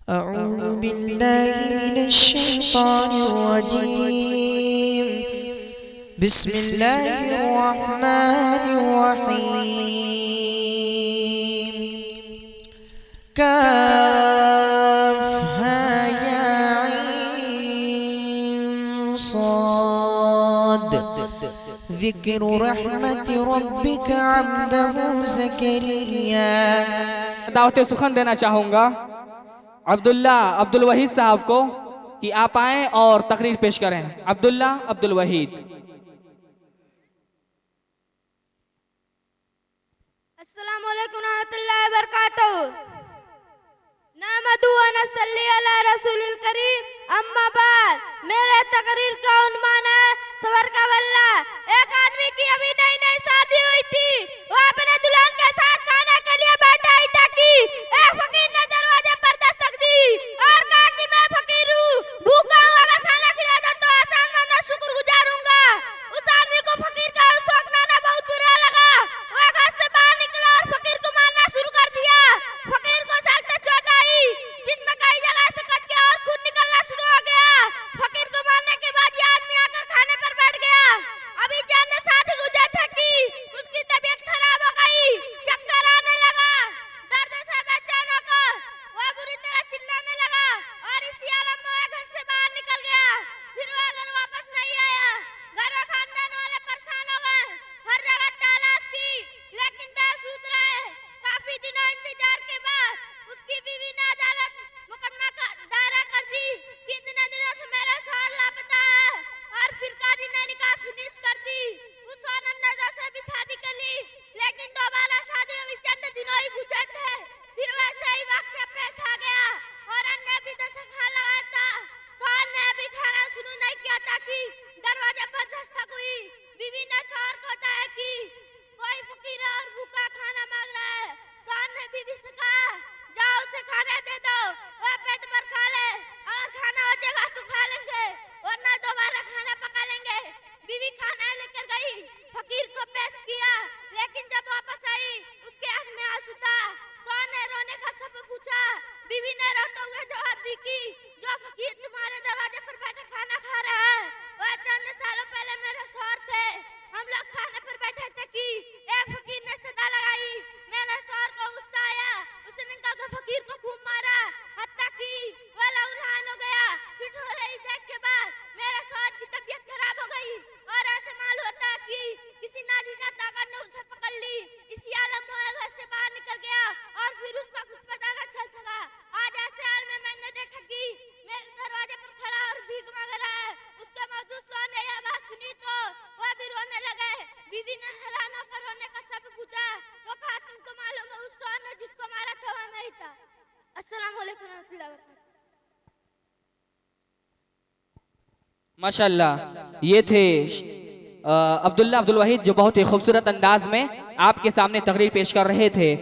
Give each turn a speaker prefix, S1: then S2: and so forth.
S1: अऊज़ु बिल्लाहि मिनश्शैतानिर्रजीम। बिस्मिल्लाहिर्रहमानिर्रहीम। काफ़हा या ऐन साद। ज़िक्रु रहमति रब्बिका अब्दहु ज़करिया।
S2: दावते सुखन देना चाहूंगा अब्दुल वहीद साहब को कि आप आएं और तकरीर पेश करें। अब्दुल वहीद।
S3: अस्सलामु अलैकुम रहमतुल्लाहि व बरकातहू। नहमदु व नसल्ली अला रसूलिल करीम, अम्मा बाद। मेरे तकरीर का उन्वान है सबर का वल्ला। एक आदमी की अभी नई नई शादी हुई थी। वो अपने दुल्हन के साथ खाने के लिए बैठा ही था कि एक फकीर ने दरवाजे पर दस्तक दी और कहा कि मैं फकीर हूँ, भूखा हूँ, अगर खाना खिला दो तो आसान माना शुक्र गुजारूंगा। उस आदमी को फकीर का उस वक्त नाना बहुत बुरा लगा। वह घर से बाहर निकला और फकीर को मारना शुरू कर दिया। फकीर को सर से चोट आई जिसमें कई जगह से कट गया और खून निकलना शुरू हो गया। फकीर को मारने के बाद यह आदमी आकर खाने पर बैठ गया। अभी चंद साथ ही गुजर था कि उसकी तबीयत खराब हो गई, चक्कर आने लगा। दर्द से बेचैन होकर वह बुरी तरह चिल्लाने लगा और इसी हालत में वह घर से बाहर निकल गया। फिर वह घर वापस नहीं आया। घर में खानदान वाले परेशान हो गए, हर जगह तलाश की लेकिन बेसुध रहे। काफी दिनों इंतजार के बाद उसकी बीवी ने अदालत मुकदमा दायरा कर दी कि इतने दिनों से मेरा शौहर लापता है, और फिर काजी ने निकाह फिनिश कर दी। उस औरंदाज़ों से भी शादी कर ली लेकिन दोबारा शादी अभी चंद दिनों ही गुजरे थे। फिर वैसे ही वाक़या पेश आ गया और अन्य भी दस्तरखान लगाया था। शौहर ने अभी खाना शुरू नहीं किया था कि दरवाजे पर दस्तक हुई। बीवी ने शौहर को बताया कि कोई फकीर और भूखा खाना मांग रहा है। शौहर ने बीवी से कहा, जाओ उसे खाना दे दो, वह पेट भर खा ले, अगर खाना हो जाएगा तो खा लेंगे वरना दोबारा खाना पका लेंगे। बीवी खाना लेकर गई, फकीर को पेश किया लेकिन जब वापस आई उसके आंख में आंसू था। शौहर ने रोने का सबब पूछा। बीवी ने रोते हुए जवाब दी कि जो फकीर तुम्हारे दरवाजे पर बैठे खाना खा रहा है वह चंद सालों पहले मेरे शौहर थे। हम लोग खाने पर बैठे थे कि एक फकीर ने सदा लगाई। मेरे शौहर को गुस्सा आया, उसने निकलकर फकीर को खूब मारा हत्ता कि वह लहूलुहान हो गया। फिर हो रही देख के बाद मेरे शौहर की तबीयत खराब हो गई और ऐसे मालूम होता है कि किसी नाजीजा ताकत ने उसे पकड़ ली। इसी आलम में वह घर से बाहर निकल गया और फिर उसका कुछ पता न चल सका। आज ऐसे हाल में मैंने देखा कि मेरे दरवाजे पर खड़ा और भीख मांग रहा है। उसके मौजूद शौहर ने यह बात सुनी तो वह भी रोने लगे। बीवी ने हैरान होकर रोने का सबब पूछा तो कहा, तुमको मालूम है उस शौहर ने जिसको मारा था वह मैं ही था। अस्सलाम वालेकुम रहमतुल्लाहि व बरकातहू।
S2: माशाल्लाह, ये थे अब्दुल वहीद जो बहुत ही खूबसूरत अंदाज में आपके सामने तकरीर पेश कर रहे थे।